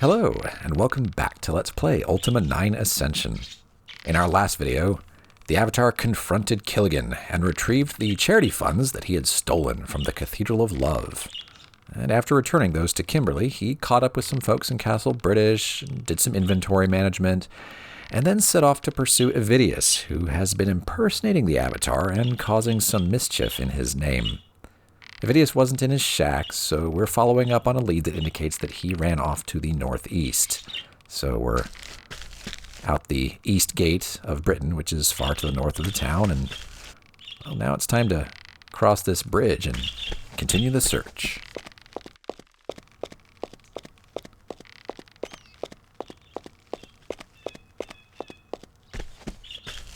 Hello, and welcome back to Let's Play Ultima 9 Ascension. In our last video, the Avatar confronted Killigan and retrieved the charity funds that he had stolen from the Cathedral of Love. And after returning those to Kimberly, he caught up with some folks in Castle British, did some inventory management, and then set off to pursue Evidius, who has been impersonating the Avatar and causing some mischief in his name. Evidius wasn't in his shack, so we're following up on a lead that indicates that he ran off to the northeast. So we're out the east gate of Britain, which is far to the north of the town, and well, now it's time to cross this bridge and continue the search.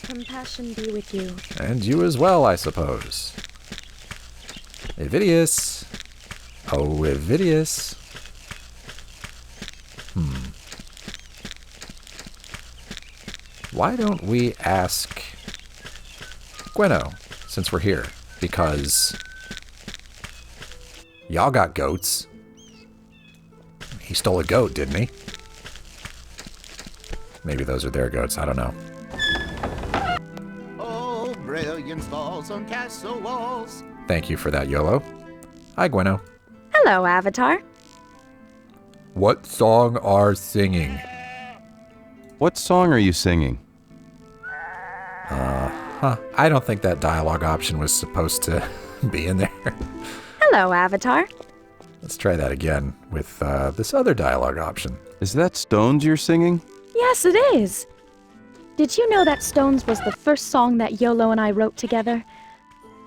Compassion be with you. And you as well, I suppose. Evidius. Oh, Evidius. Why don't we ask Gweno, since we're here? Because y'all got goats. He stole a goat, didn't he? Maybe those are their goats, I don't know. Oh, brilliance falls on castle walls. Thank you for that, YOLO. Hi, Gweno. Hello, Avatar. What song are singing? What song are you singing? I don't think that dialogue option was supposed to be in there. Hello, Avatar. Let's try that again with this other dialogue option. Is that Stones you're singing? Yes, it is. Did you know that Stones was the first song that Yolo and I wrote together?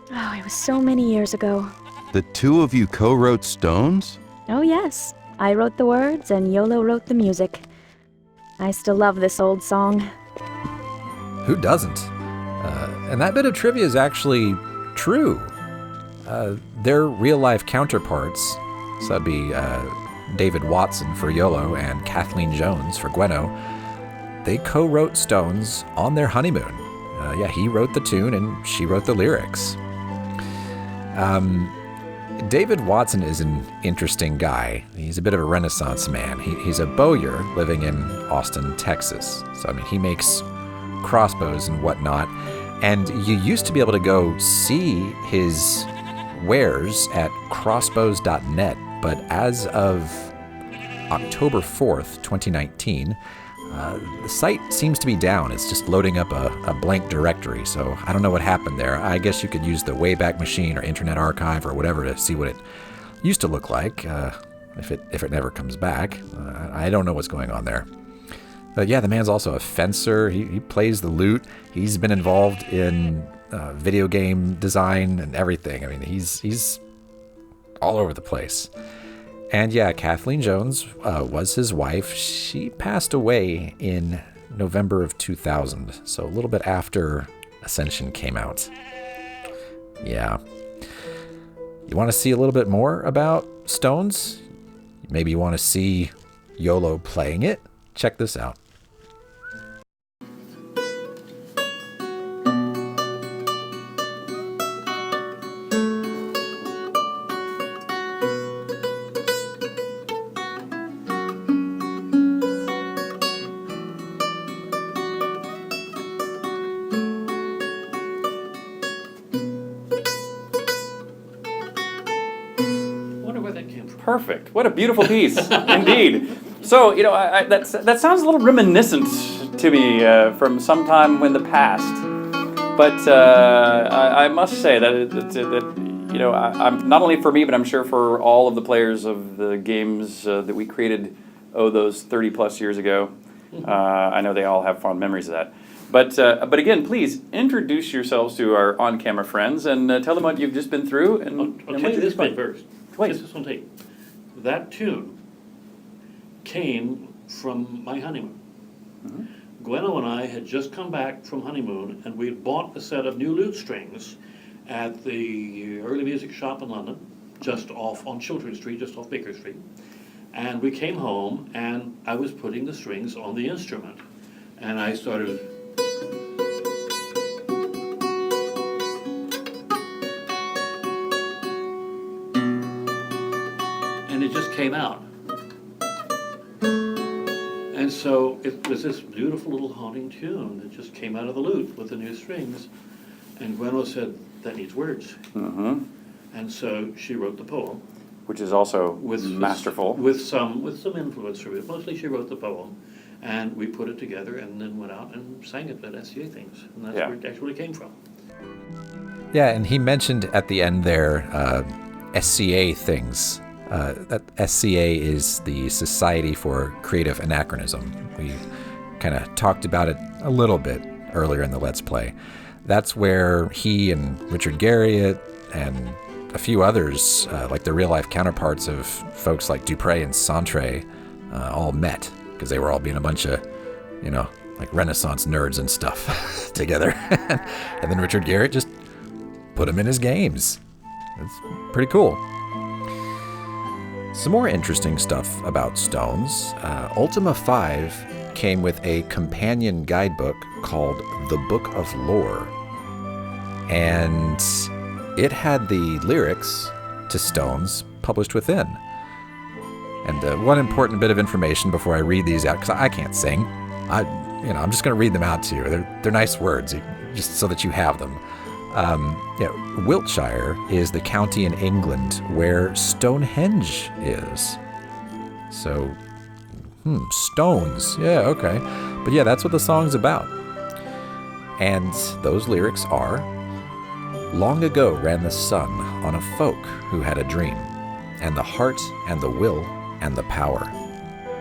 Oh, it was so many years ago. The two of you co-wrote Stones? Oh, yes. I wrote the words and Yolo wrote the music. I still love this old song. Who doesn't? And that bit of trivia is actually true. Their real-life counterparts, so that'd be David Watson for Yolo and Kathleen Jones for Gweno, they co-wrote Stones on their honeymoon. He wrote the tune and she wrote the lyrics. David Watson is an interesting guy. He's a bit of a Renaissance man. He's a bowyer living in Austin, Texas. So, I mean, he makes crossbows and whatnot. And you used to be able to go see his wares at crossbows.net. But as of October 4th, 2019, the site seems to be down. It's just loading up a blank directory, so I don't know what happened there. I guess you could use the Wayback Machine or Internet Archive or whatever to see what it used to look like, if it never comes back. I don't know what's going on there. But yeah, the man's also a fencer. He plays the lute. He's been involved in video game design and everything. I mean, he's all over the place. And yeah, Kathleen Jones was his wife. She passed away in November of 2000, so a little bit after Ascension came out. Yeah. You want to see a little bit more about Stones? Maybe you want to see Yolo playing it? Check this out. Perfect. What a beautiful piece, indeed. So, you know, that sounds a little reminiscent to me from some time in the past. But I must say that you know, I'm not only for me, but I'm sure for all of the players of the games that we created, those 30 plus years ago. I know they all have fond memories of that. But again, please introduce yourselves to our on-camera friends and tell them what you've just been through. And I'll tell you this bit first. Please. This one take. That tune came from my honeymoon. Mm-hmm. Gweno and I had just come back from honeymoon, and we had bought a set of new lute strings at the Early Music Shop in London, just off on Chiltern Street, just off Baker Street. And we came home, and I was putting the strings on the instrument. And I started... And it just came out. And so it was this beautiful little haunting tune that just came out of the lute with the new strings. And Gwenno said, that needs words. Mm-hmm. And so she wrote the poem. Which is also With masterful. With some influence from it. Mostly she wrote the poem. And we put it together and then went out and sang it at SCA things. And that's Yeah. where it actually came from. Yeah, and he mentioned at the end there SCA things. That SCA is the Society for Creative Anachronism. We kind of talked about it a little bit earlier in the Let's Play. That's where he and Richard Garriott and a few others, like the real-life counterparts of folks like Dupre and Santre, all met, because they were all being a bunch of, like Renaissance nerds and stuff together. And then Richard Garriott just put them in his games. That's pretty cool. Some more interesting stuff about Stones. Ultima 5 came with a companion guidebook called The Book of Lore. And it had the lyrics to Stones published within. And one important bit of information before I read these out, because I can't sing. I'm just going to read them out to you. They're nice words, just so that you have them. Wiltshire is the county in England where Stonehenge is. So, stones. Yeah, okay. But yeah, that's what the song's about. And those lyrics are, long ago ran the sun on a folk who had a dream, and the heart and the will and the power.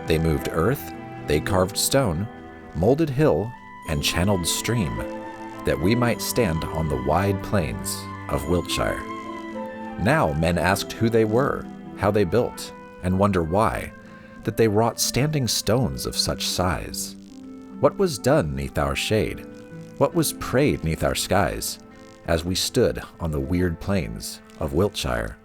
They moved earth, they carved stone, molded hill, and channeled stream, that we might stand on the wide plains of Wiltshire. Now men asked who they were, how they built, and wonder why, that they wrought standing stones of such size. What was done neath our shade? What was prayed neath our skies, as we stood on the weird plains of Wiltshire?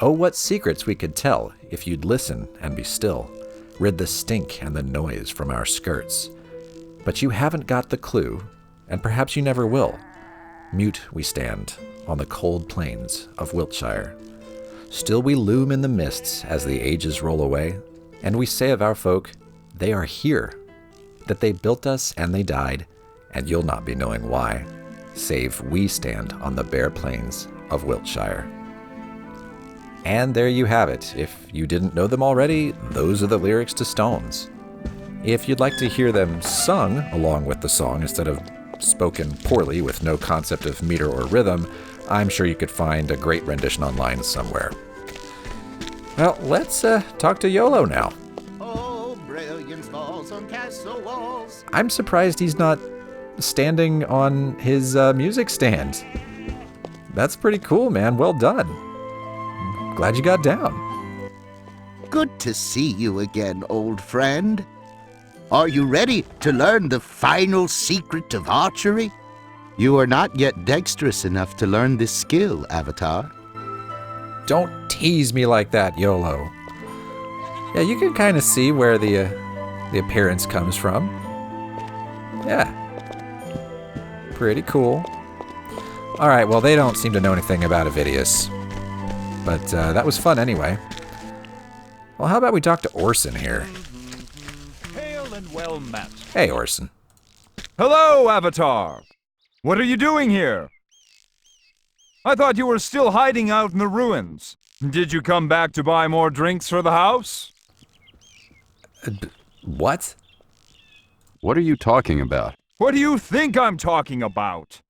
Oh, what secrets we could tell if you'd listen and be still, rid the stink and the noise from our skirts. But you haven't got the clue, and perhaps you never will. Mute we stand on the cold plains of Wiltshire. Still we loom in the mists as the ages roll away, and we say of our folk, they are here, that they built us and they died, and you'll not be knowing why, save we stand on the bare plains of Wiltshire. And there you have it. If you didn't know them already, those are the lyrics to Stones. If you'd like to hear them sung along with the song instead of spoken poorly with no concept of meter or rhythm, I'm sure you could find a great rendition online somewhere. Well, let's talk to Iolo now. Oh, brilliance falls on castle walls. I'm surprised he's not standing on his music stand. That's pretty cool, man. Well done. Glad you got down. Good to see you again, old friend. Are you ready to learn the final secret of archery? You are not yet dexterous enough to learn this skill, Avatar. Don't tease me like that, Iolo. Yeah, you can kind of see where the appearance comes from. Yeah. Pretty cool. All right, well, they don't seem to know anything about Avidius. But that was fun anyway. Well, how about we talk to Orson here? Hail and well met. Hey, Orson. Hello, Avatar. What are you doing here? I thought you were still hiding out in the ruins. Did you come back to buy more drinks for the house? What? What are you talking about? What do you think I'm talking about?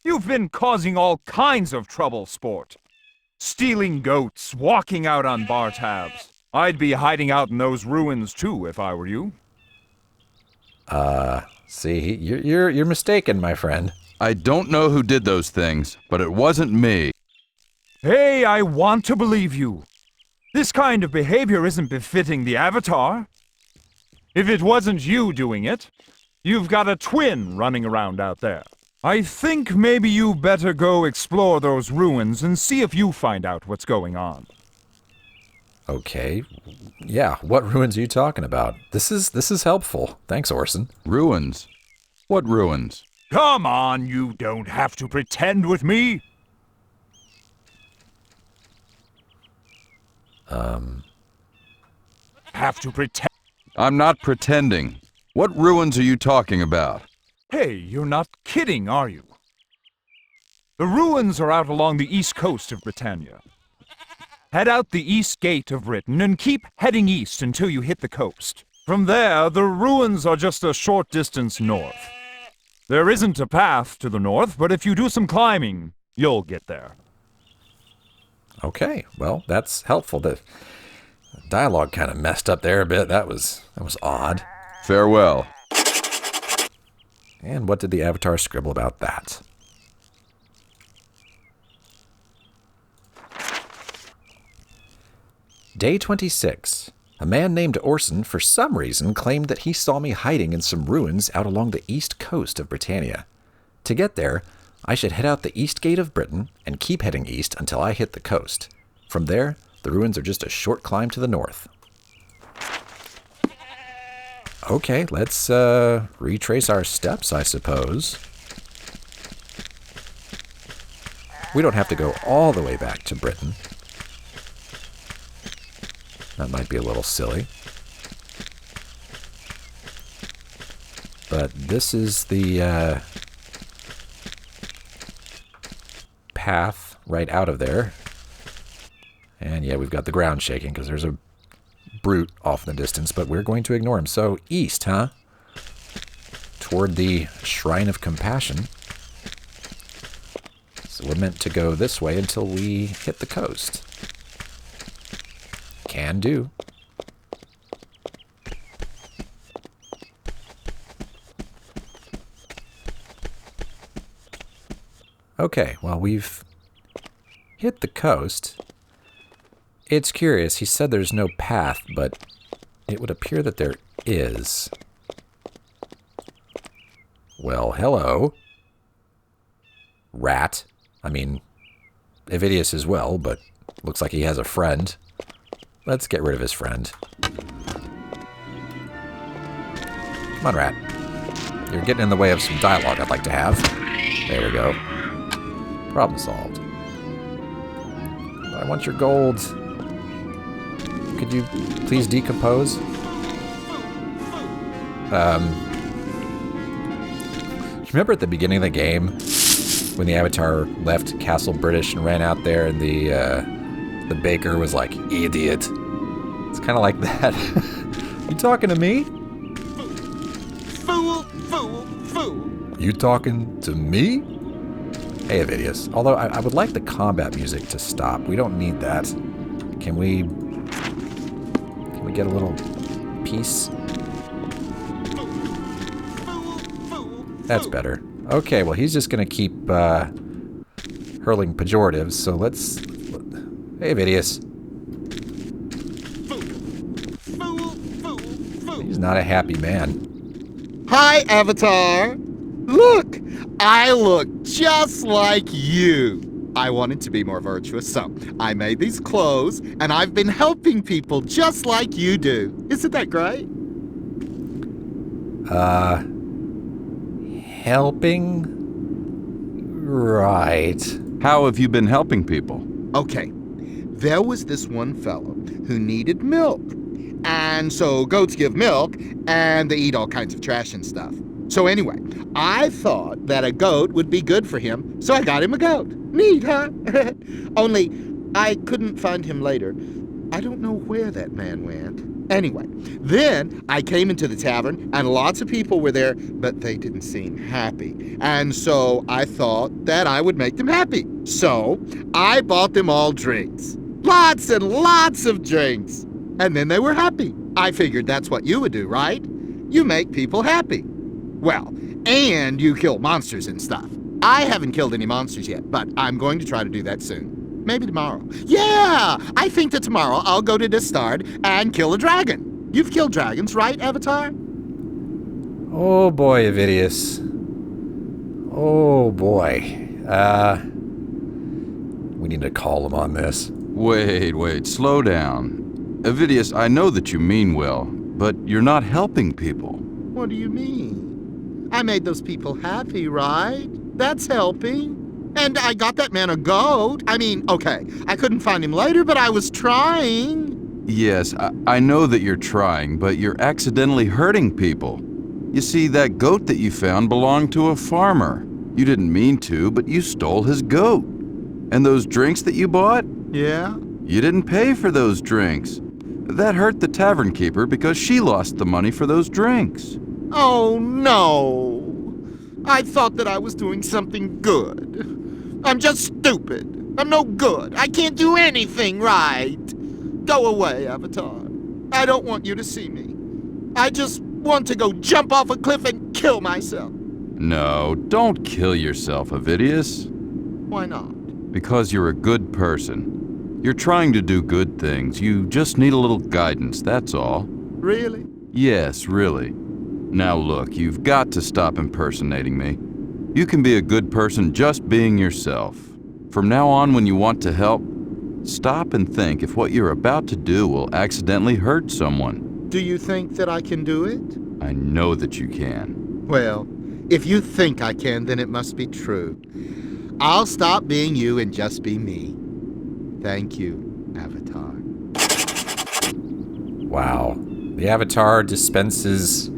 You've been causing all kinds of trouble, sport. Stealing goats, walking out on bar tabs. I'd be hiding out in those ruins too if I were you. See, you're mistaken, my friend. I don't know who did those things, but it wasn't me. Hey, I want to believe you. This kind of behavior isn't befitting the Avatar. If it wasn't you doing it, you've got a twin running around out there. I think maybe you better go explore those ruins and see if you find out what's going on. Okay. Yeah, what ruins are you talking about? This is helpful. Thanks, Orson. Ruins? What ruins? Come on, you don't have to pretend with me. have to pretend. I'm not pretending. What ruins are you talking about? Hey, you're not kidding, are you? The ruins are out along the east coast of Britannia. Head out the east gate of Britain and keep heading east until you hit the coast. From there, the ruins are just a short distance north. There isn't a path to the north, but if you do some climbing, you'll get there. Okay, well, that's helpful. The dialogue kind of messed up there a bit. That was odd. Farewell. And what did the Avatar scribble about that? Day 26. A man named Orson, for some reason, claimed that he saw me hiding in some ruins out along the east coast of Britannia. To get there, I should head out the east gate of Britain and keep heading east until I hit the coast. From there, the ruins are just a short climb to the north. Okay, let's retrace our steps, I suppose. We don't have to go all the way back to Britain. That might be a little silly. But this is the path right out of there. And yeah, we've got the ground shaking because there's a brute off in the distance, but we're going to ignore him. So east, huh? Toward the Shrine of Compassion. So we're meant to go this way until we hit the coast. Can do. Okay, well, we've hit the coast. It's curious. He said there's no path, but it would appear that there is. Well, hello. Rat. I mean, Avidius as well, but looks like he has a friend. Let's get rid of his friend. Come on, Rat. You're getting in the way of some dialogue I'd like to have. There we go. Problem solved. I want your gold. Could you please decompose? Remember at the beginning of the game when the Avatar left Castle British and ran out there and the baker was like, "Idiot." It's kind of like that. You talking to me? Fool, fool, fool. You talking to me? Hey, Avidius. Although I would like the combat music to stop. We don't need that. Can we get a little peace? That's better. Okay, well, he's just going to keep hurling pejoratives, so let's... Hey, Avidius. He's not a happy man. Hi, Avatar. Look, I look just like you. I wanted to be more virtuous, so I made these clothes, and I've been helping people just like you do. Isn't that great? Helping? Right. How have you been helping people? Okay, there was this one fellow who needed milk. And so goats give milk, and they eat all kinds of trash and stuff. So anyway, I thought that a goat would be good for him, so I got him a goat. Neat, huh? Only, I couldn't find him later. I don't know where that man went. Anyway, then I came into the tavern, and lots of people were there, but they didn't seem happy. And so I thought that I would make them happy. So I bought them all drinks. Lots and lots of drinks. And then they were happy. I figured that's what you would do, right? You make people happy. Well, and you kill monsters and stuff. I haven't killed any monsters yet, but I'm going to try to do that soon. Maybe tomorrow. Yeah! I think that tomorrow I'll go to Dastard and kill a dragon. You've killed dragons, right, Avatar? Oh boy, Avidius. Oh boy. We need to call him on this. Wait, slow down. Avidius, I know that you mean well, but you're not helping people. What do you mean? I made those people happy, right? That's helping. And I got that man a goat. I mean, okay, I couldn't find him later, but I was trying. Yes, I know that you're trying, but you're accidentally hurting people. You see, that goat that you found belonged to a farmer. You didn't mean to, but you stole his goat. And those drinks that you bought? Yeah? You didn't pay for those drinks. That hurt the tavern keeper because she lost the money for those drinks. Oh, no. I thought that I was doing something good. I'm just stupid. I'm no good. I can't do anything right. Go away, Avatar. I don't want you to see me. I just want to go jump off a cliff and kill myself. No, don't kill yourself, Avidius. Why not? Because you're a good person. You're trying to do good things. You just need a little guidance, that's all. Really? Yes, really. Now look, you've got to stop impersonating me. You can be a good person just being yourself. From now on, when you want to help, stop and think if what you're about to do will accidentally hurt someone. Do you think that I can do it? I know that you can. Well, if you think I can, then it must be true. I'll stop being you and just be me. Thank you, Avatar. Wow. The Avatar dispenses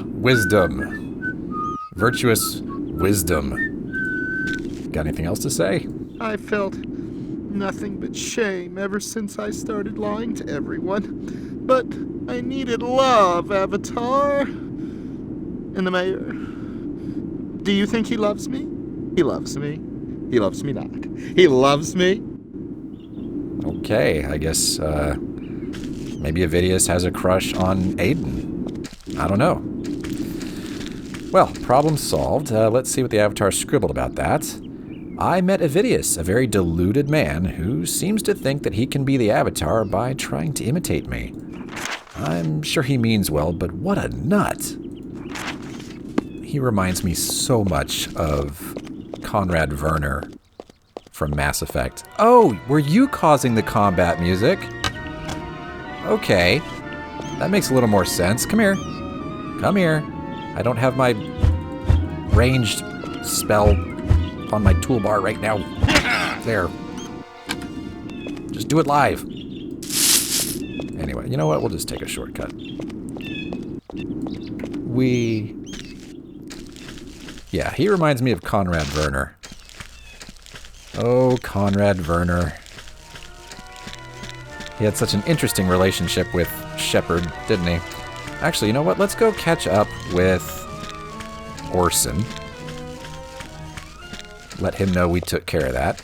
wisdom. Virtuous wisdom. Got anything else to say? I felt nothing but shame ever since I started lying to everyone. But I needed love, Avatar. And the mayor? Do you think he loves me? He loves me. He loves me not. He loves me. Okay, I guess, maybe Avidius has a crush on Aiden. I don't know. Well, problem solved. Let's see what the Avatar scribbled about that. I met Avidius, a very deluded man who seems to think that he can be the Avatar by trying to imitate me. I'm sure he means well, but what a nut. He reminds me so much of Conrad Werner from Mass Effect. Oh, were you causing the combat music? Okay, that makes a little more sense. Come here. Come here. I don't have my ranged spell on my toolbar right now. There. Just do it live. Anyway, you know what? We'll just take a shortcut. Yeah, he reminds me of Conrad Werner. Oh, Conrad Werner. He had such an interesting relationship with Shepard, didn't he? Actually, you know what? Let's go catch up with Orson. Let him know we took care of that.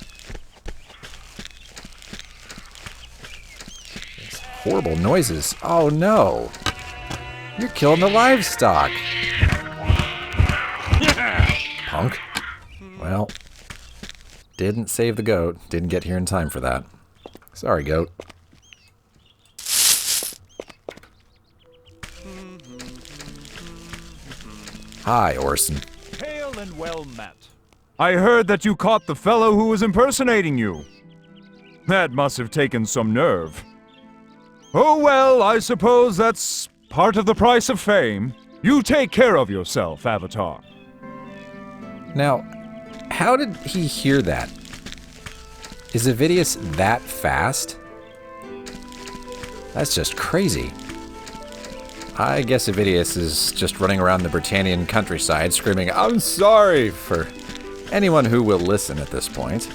These horrible noises. Oh no! You're killing the livestock! Punk. Well, didn't save the goat. Didn't get here in time for that. Sorry, goat. Hi, Orson. Hail and well met. I heard that you caught the fellow who was impersonating you. That must have taken some nerve. Oh well, I suppose that's part of the price of fame. You take care of yourself, Avatar. Now, how did he hear that? Is Avidius that fast? That's just crazy. I guess Avidius is just running around the Britannian countryside screaming, "I'm sorry," for anyone who will listen at this point.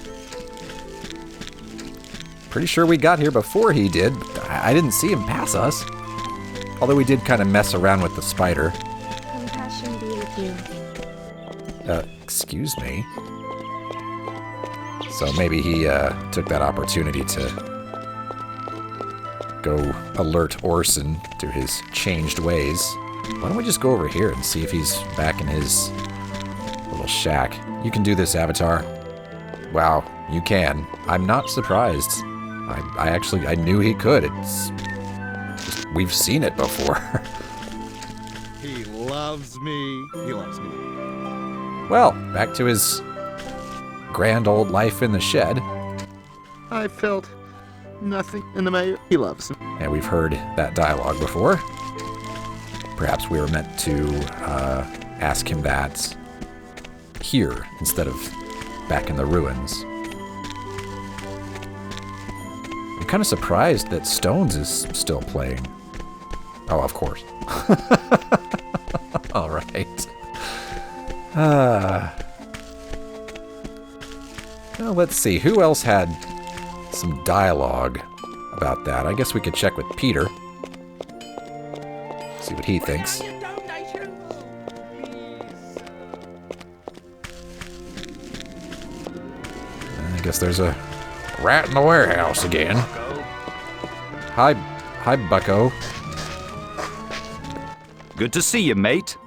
Pretty sure we got here before he did. I didn't see him pass us. Although we did kind of mess around with the spider. Compassion be with you. Excuse me. So maybe he took that opportunity to go alert Orson to his changed ways. Why don't we just go over here and see if he's back in his little shack? You can do this, Avatar. Wow, you can. I'm not surprised. I knew he could. It's just, we've seen it before. He loves me. He loves me. Well, back to his grand old life in the shed. I felt nothing in the mayor. He loves me. And we've heard that dialogue before. Perhaps we were meant to ask him that here instead of back in the ruins. We kind of surprised that Stones is still playing. Oh, of course. All right. Well, let's see. Who else had some dialogue about that? I guess we could check with Peter. See what he thinks. I guess there's a rat in the warehouse again. Hi, Bucko. Good to see you, mate.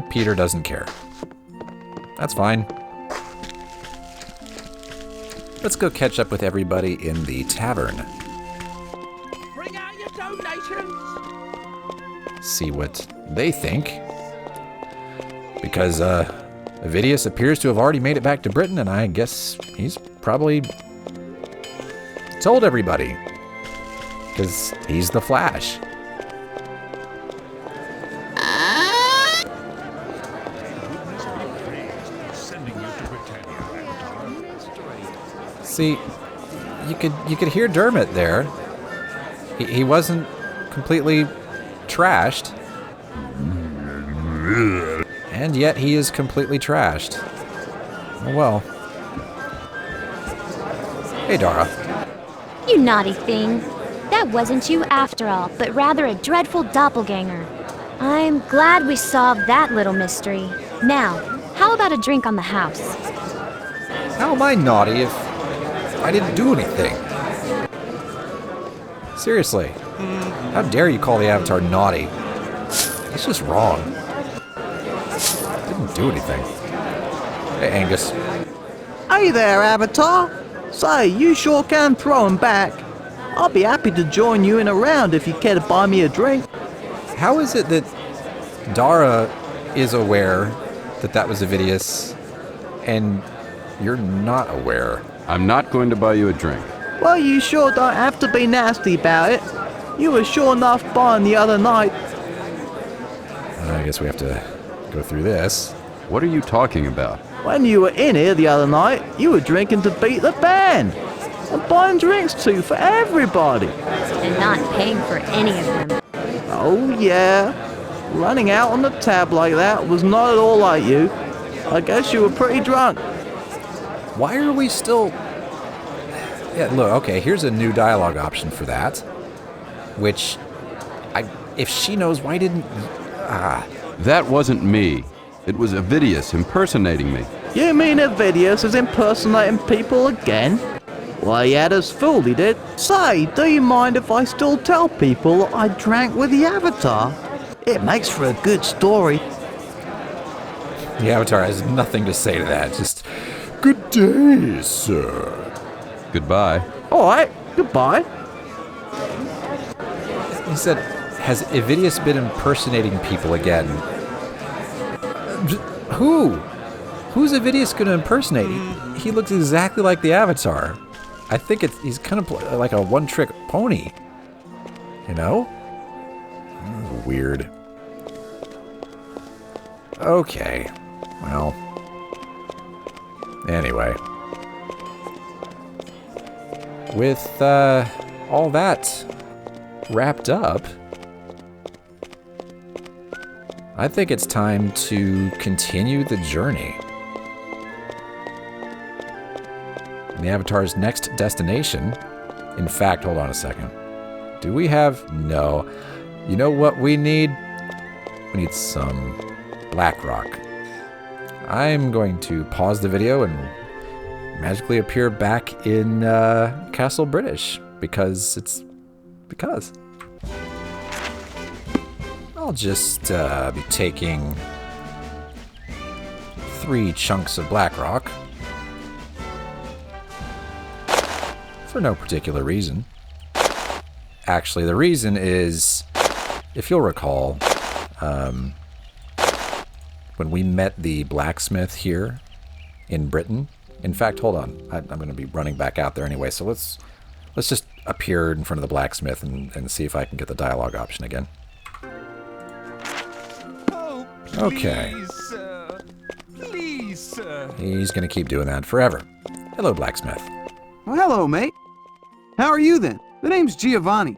Peter doesn't care. That's fine. Let's go catch up with everybody in the tavern. Bring out your donations. See what they think. Because, Avidius appears to have already made it back to Britain, and I guess he's probably told everybody. Because he's the Flash. See, you could hear Dermot there. He wasn't completely trashed. And yet he is completely trashed. Oh well. Hey, Dara. You naughty thing. That wasn't you after all, but rather a dreadful doppelganger. I'm glad we solved that little mystery. Now, how about a drink on the house? How am I naughty if I didn't do anything? Seriously. How dare you call the Avatar naughty? That's just wrong. Didn't do anything. Hey, Angus. Hey there, Avatar. Say, you sure can throw 'em back. I'll be happy to join you in a round if you care to buy me a drink. How is it that Dara is aware that that was Avidius, and you're not aware? I'm not going to buy you a drink. Well, you sure don't have to be nasty about it. You were sure enough buying the other night. I guess we have to go through this. What are you talking about? When you were in here the other night, you were drinking to beat the band. And buying drinks too for everybody. And not paying for any of them. Oh yeah. Running out on the tab like that was not at all like you. I guess you were pretty drunk. Why are we still... Yeah, look, okay, here's a new dialogue option for that. Which, if she knows, why didn't... That wasn't me. It was Avidius impersonating me. You mean Avidius is impersonating people again? Well, he had us fooled, he did. Say, do you mind if I still tell people I drank with the Avatar? It makes for a good story. The Avatar has nothing to say to that, just... Good day, sir. Goodbye. Alright, goodbye. He said, has Avidius been impersonating people again? Who? Who's Avidius going to impersonate? He looks exactly like the Avatar. I think he's kind of like a one-trick pony. You know? Weird. Okay. Well. Anyway. With all that wrapped up, I think it's time to continue the journey. The Avatar's next destination. In fact, hold on a second. Do we have... No. You know what we need? We need some black rock. I'm going to pause the video and magically appear back in Castle British because I'll just be taking 3 chunks of black rock for no particular reason. Actually, the reason is, if you'll recall, when we met the blacksmith here in Britain. In fact, hold on. I'm going to be running back out there anyway, so let's just appear in front of the blacksmith and see if I can get the dialogue option again. Oh, please, Okay. Sir. Please, sir. He's going to keep doing that forever. Hello, blacksmith. Well, hello, mate. How are you then? The name's Giovanni.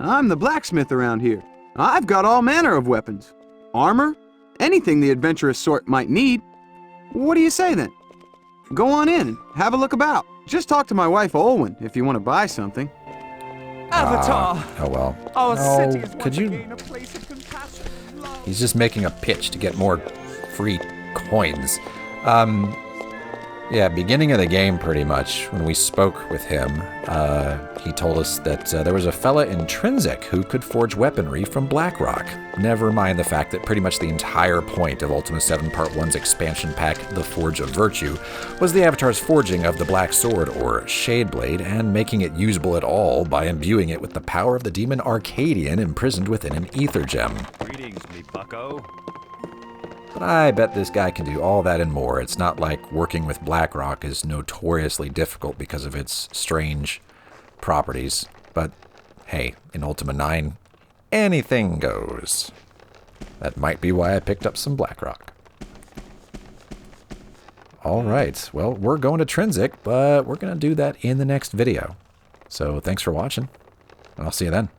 I'm the blacksmith around here. I've got all manner of weapons. Armor, anything the adventurous sort might need. What do you say then? Go on in and have a look about. Just talk to my wife Olwen if you want to buy something. Avatar! Oh well. Our No, city is could once you? again a place of compassion and love. He's just making a pitch to get more free coins. Yeah, beginning of the game pretty much, when we spoke with him, he told us that there was a fella in Trinsic who could forge weaponry from Blackrock. Never mind the fact that pretty much the entire point of Ultima 7 Part 1's expansion pack, The Forge of Virtue, was the Avatar's forging of the Black Sword, or Shadeblade, and making it usable at all by imbuing it with the power of the demon Arcadian imprisoned within an ether gem. Greetings, me bucko. But I bet this guy can do all that and more. It's not like working with Blackrock is notoriously difficult because of its strange properties. But hey, in Ultima 9, anything goes. That might be why I picked up some Blackrock. Alright, well, we're going to Trinsic, but we're going to do that in the next video. So thanks for watching, and I'll see you then.